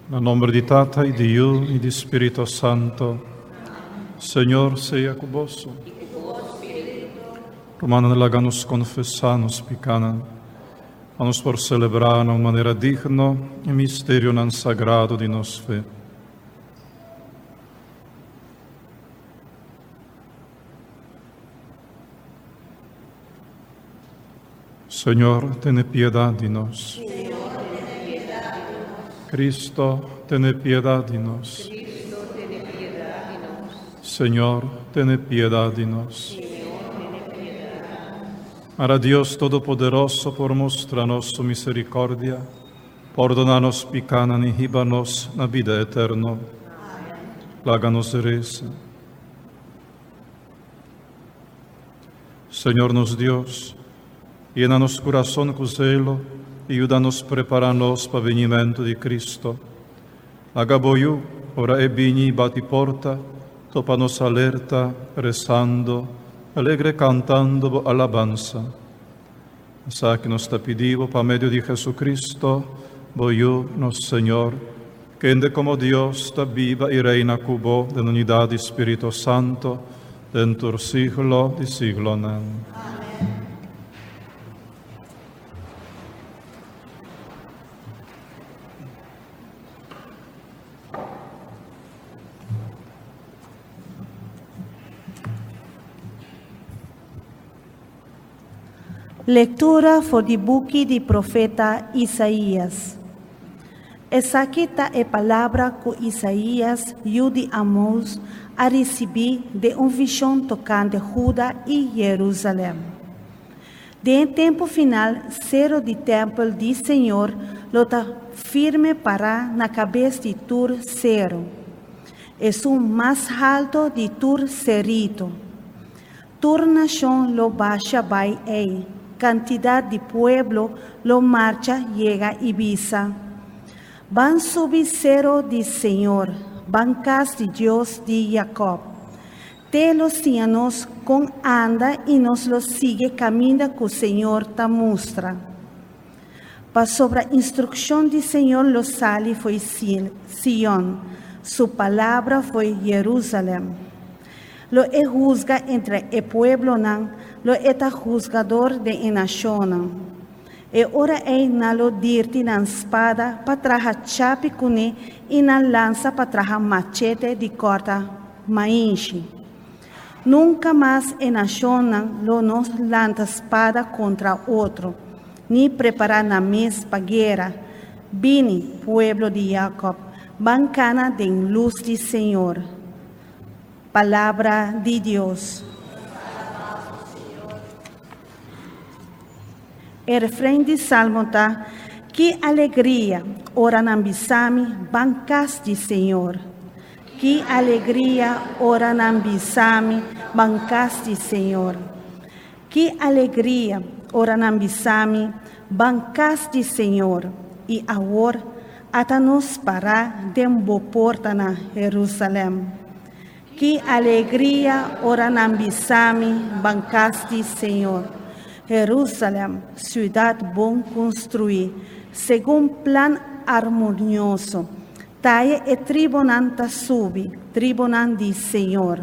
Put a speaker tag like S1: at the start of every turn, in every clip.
S1: Nel nome di Tata e di Dio e di Spirito Santo, Senhor seja convosco. Romana nell'aganus confessanos picana, anus por celebrar in maniera digna il misterio non sagrado di nos fe. Señor, ten piedad de nos. Cristo, ten piedad de nos. Señor, ten piedad de nos. Para Dios Todopoderoso, por mostrarnos su misericordia, perdonarnos pecana y híbanos na vida eterna. Láganos reza. Señor nos Dios, llena-nos coração com zelo e ajuda-nos a preparar-nos para o venimento de Cristo. Agaboiu, ora e bini bati porta, topa-nos alerta, rezando, alegre cantando alabança. Sa que nos está pedindo, para meio de Jesucristo, boiu, nosso Senhor, que ende como Deus está viva e reina cubo da unidade do Espírito Santo, dentro do siglo de siglo. Amém.
S2: Lectura for the book di profeta Isaías. Essa aqui tá a palavra que Isaías de Amós a receber de visão tocante Judá e Jerusalém. De tempo final, cero de templo de Senhor, lota firme para na cabeça de Tur cero. É mais alto de Tur cerito. Tur nação lo baixa vai ei. Cantidad de pueblo lo marcha llega Ibiza. Van subir cero de Señor, bancas de Dios de Jacob. Te los cianos con anda y nos los sigue camina que el Señor te muestra. Pa sobre instrucción de Señor lo sale fue Sion, su palabra fue Jerusalén. Lo juzga entre el pueblo lo eta juzgador de nación. E ora na lo dirti na espada para traja chapi cune e na lança para traja machete de corta mainchi. Nunca mais nación lo nos lança espada contra outro, ni prepara na mesa para guerra. Bini, pueblo de Jacob, bancana de luz de Senhor. Palavra de Deus. O refrão de Salmo está: que alegria, ora nambisami, bancas de Senhor. Que alegria, ora nambisami, bancas de Senhor. Que alegria, ora nambisami, bancas de Senhor. E agora, ata nos parar de porta na Jerusalém. Que alegria, ora nambisami, bancas de Senhor. Jerusalém, cidade bom construir, segundo plan harmonioso. Taia e tribunanta subi, tribunante de Senhor.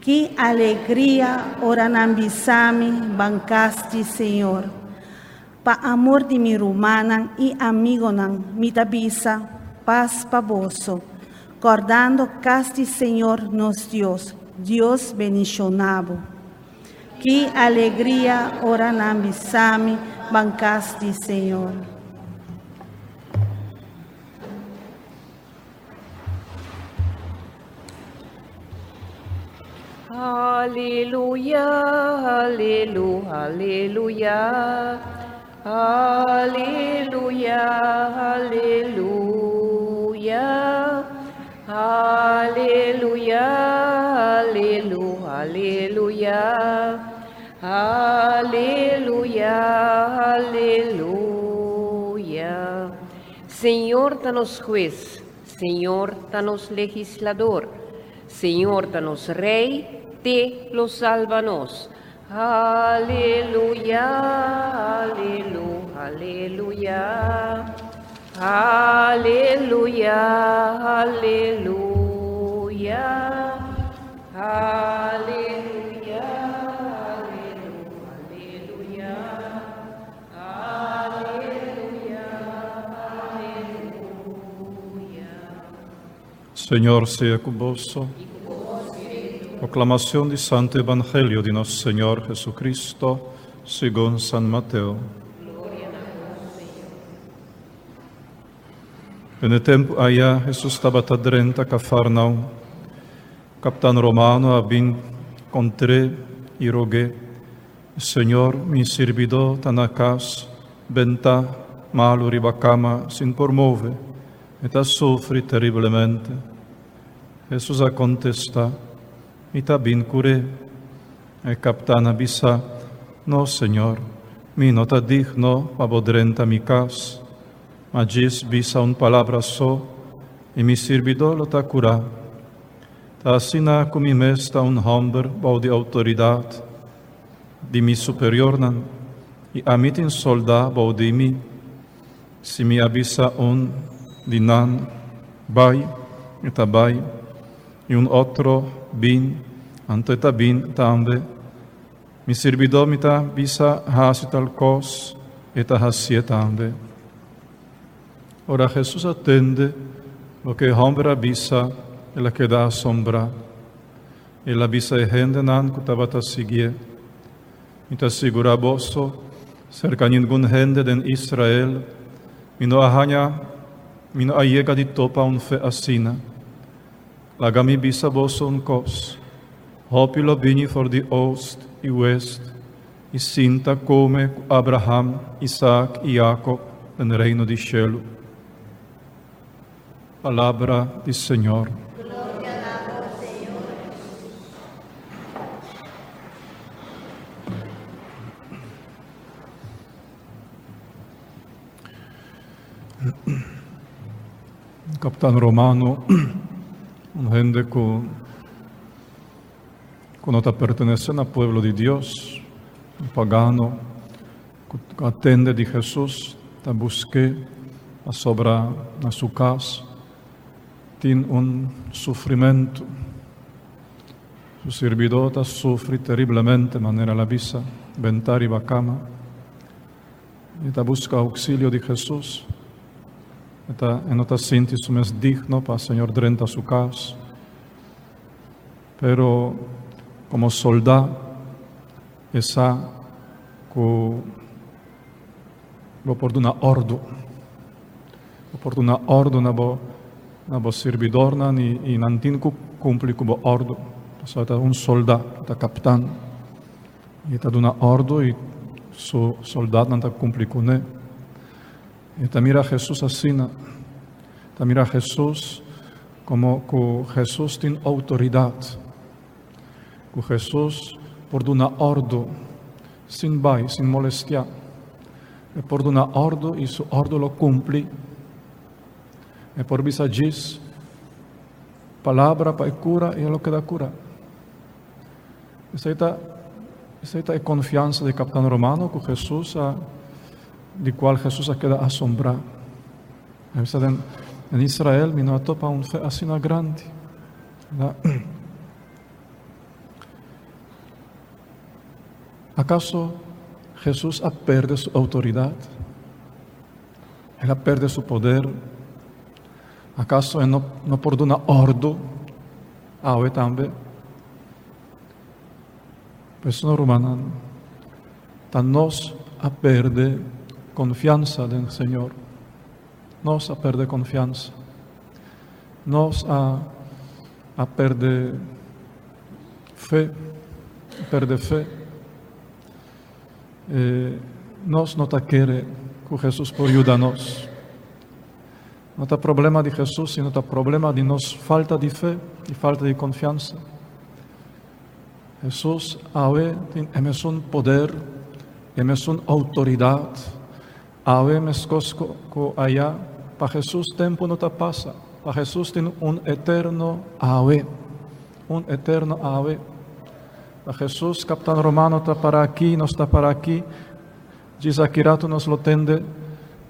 S2: Que alegria, ora nambisami, bancas de Senhor. Pa amor de mi rumana e amigo nan, mi tabisa, paz pa vosso. Cordando casti Senhor nos Deus, Deus bendicionado. Que alegria, ora nambisami, bancas de Senhor.
S3: Aleluia, aleluia, aleluia. Aleluia, aleluia. Aleluia, aleluia, aleluia. Aleluia, aleluia. Senhor, danos juez, Senhor, danos legislador, Senhor, danos rei, te lo salvanos. Aleluia, aleluia, aleluia. Aleluya, aleluya, aleluya, aleluya, aleluya, aleluya.
S1: Señor sea con vos. Proclamación del Santo Evangelio de nuestro Señor Jesucristo, según San Mateo. En el tempo allá Jesús estaba dentro a Cafarnaum. Capitán romano vin contré y rogué, Señor, mi servidor está na casa, venta malo ribacama sin por move, eta sofre terriblemente. Jesús a contesta, e ta bin curé. El capitán avisa, no, Señor, mi no ta digno pa bodrenta mi casa. Ma diz bisa palabra só, e mi servidor lo ta curá. Ta assina como me está homem bau de autoridade, de mi superior nan, e a mim tem soldado bau de mi. Se me avisa de nan, vai, e ta vai, e outro bin, ante ta bin tambe. Mi servidor me ta avisa hasi tal cos, e ta hasie tambe. Ora Jesús atende lo que el hombre avisa e la que dá assombra. Ele avisa a gente nan que estava a seguir. E te assegura bosso, cerca ninguém gente de Israel, e não chega de topa fe assina. Lagami bisa bosso cos. Hopi lo vini for the ost e west, e sinta come Abraham, Isaac e Jacob no reino de cielo. Palavra do Senhor.
S2: Gloria a vos, Señor Jesús.
S1: Capitán romano, gente que no está perteneciendo al pueblo de Dios, un pagano, que atende de Jesús, te busque a sobra a su casa. Tiene sufrimiento. Su servidor sufre terriblemente de manera la visa, ventar y bacama. Y te busca auxilio de Jesús. Y no te sientes más digno para el Señor dentro a su casa. Pero como soldado, esa que lo por una orden. Por una orden na bo servidor e não tem que cumprir com a ordem. Só está soldado, está capitão. E está dando ordem e o soldado não está cumprindo com ele. E está mira Jesus assim. Está mira Jesus como que Jesus tem autoridade. Que Jesus, por dar ordem, sem vai, sem molestar. E por dar ordem e sua ordem lo cumpre. E por visa diz, palavra para cura e é o que dá cura. Essa é a confiança do capitão romano com Jesus, de qual Jesus queda assombrado. Em Israel, me não topa fé assim grande. ¿Acaso Jesus perde sua autoridade? Ele perde seu poder? ¿Acaso Él no por una ordem a hoy también? Pues no, hermano, nos a perder confianza en el Señor. Nos a perder confianza. Nos a perder fe. Nos no te quiere que Jesús por ayudarnos. No está problema de Jesús, sino está problema de nos falta de fe y falta de confianza. Jesús ahora tiene un poder, una autoridad. Ahora es cosa que allá, para Jesús tiempo no te pasa. Para Jesús tiene un eterno ahora. Un eterno ahora. Para Jesús, capitán romano está para aquí, no está para aquí. Dice aquí rato nos lo tende.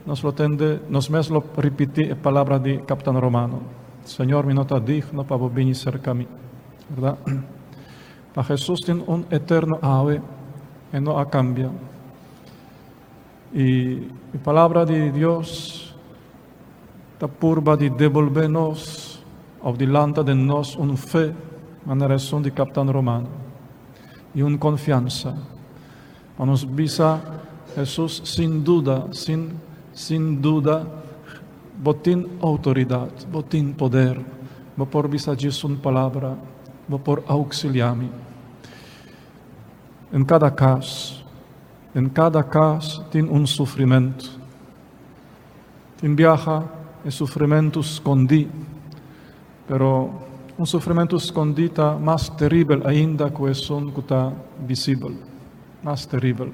S1: nos mesmo repetir a palavra de Capitão Romano. Senhor, me não está digno para vir cerca a mim. Verdade? Para Jesus tem eterno ave e não a cambia. E a palavra de Deus está purba de devolver-nos ao delante de nós fé na razão de Capitão Romano e confiança. Para nos visa Jesus sem dúvida, botin autoridade, botin poder, vou por visa disso palavra, vou por auxiliar-me. Em cada caso tem sofrimento. Tem viaja e sofrimento escondido, pero sofrimento escondido está mais terrível ainda que o que está visível, mais terrível.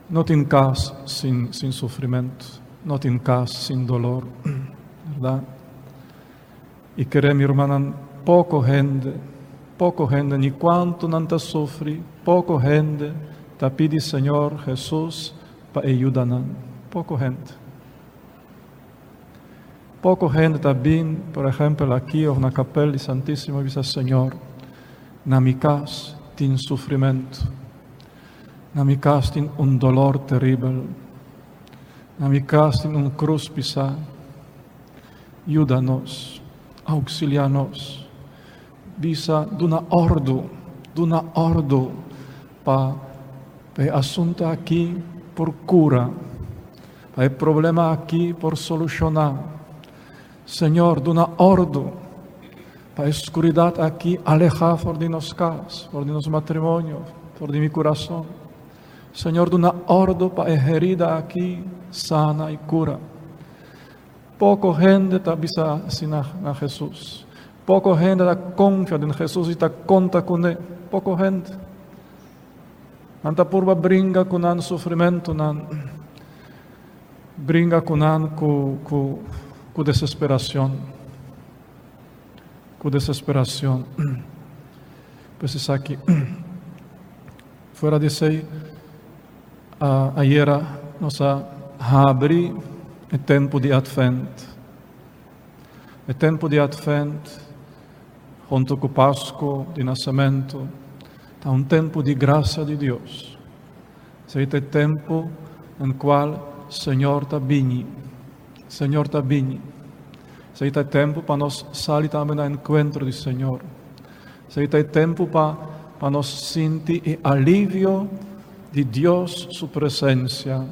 S1: Não tem caso sem sofrimento, não tem caso sem dolor, verdade? E queremos, irmã, pouco gente, nem quanto não está sofre, pouco gente está pedindo Senhor Jesus para ajudar-nos, pouco gente. Pouco gente está vindo, por exemplo, aqui ou na capela de Santíssimo, diz Senhor, na minha casa tem sofrimento, na minha casa tem dolor terrível, na minha casa tem cruz pisar, ajuda-nos, auxilia-nos, visa de uma ordem para o assunto aqui por cura, para o problema aqui por solucionar. Senhor, de uma ordem para a escuridão aqui alejar fora de nossas casas, fora de nosso matrimônio, fora de meu coração. Senhor, de uma ordem para a herida aqui sana e cura. Pouco gente está bisa assim na Jesus. Pouco gente está confia em Jesus e está conta com ele. Pouco gente. Anta purba brinca com o sofrimento, brinca com desesperação. Com desesperação. Pues aqui, fora de si, ayer nos abri o tempo de Advento. O tempo de Advento, junto com o Páscoa de nascimento, é tempo de graça de Deus. É o tempo em qual o Senhor está vindo. Senhor está vindo. É o tempo para nós sair também ao encontro do Senhor. É o tempo para nós sentir o alívio de Deus, sua presença.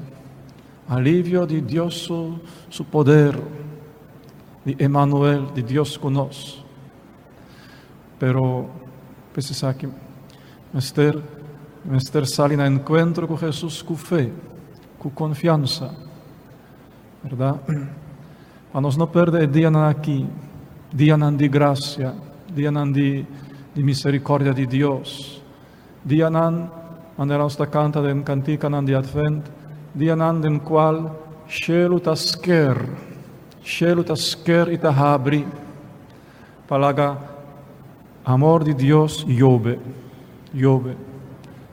S1: Alívio de Deus, seu poder. De Emmanuel, de Deus conosco. Pero, precisa que Mister sair ao encontro com Jesus com fé, com confiança. Verdade? Para nós não perder dia aqui, dia de graça, dia de misericórdia de Deus, dia maneira nós canta em cantica de Advento, dia em qual cielo está esquer e está abre, para amor de Deus chove,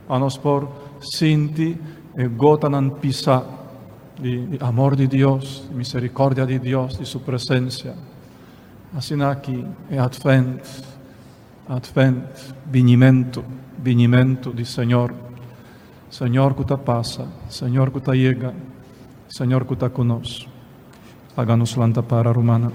S1: para nós por sentir e gota não pisar de amor de Deus, de misericórdia de Deus, de sua presença. Assim aqui é Advento, vinimento do Senhor. Senhor que está passa, Senhor que está chega, Senhor que está conosco. Haga-nos lanta para Romana.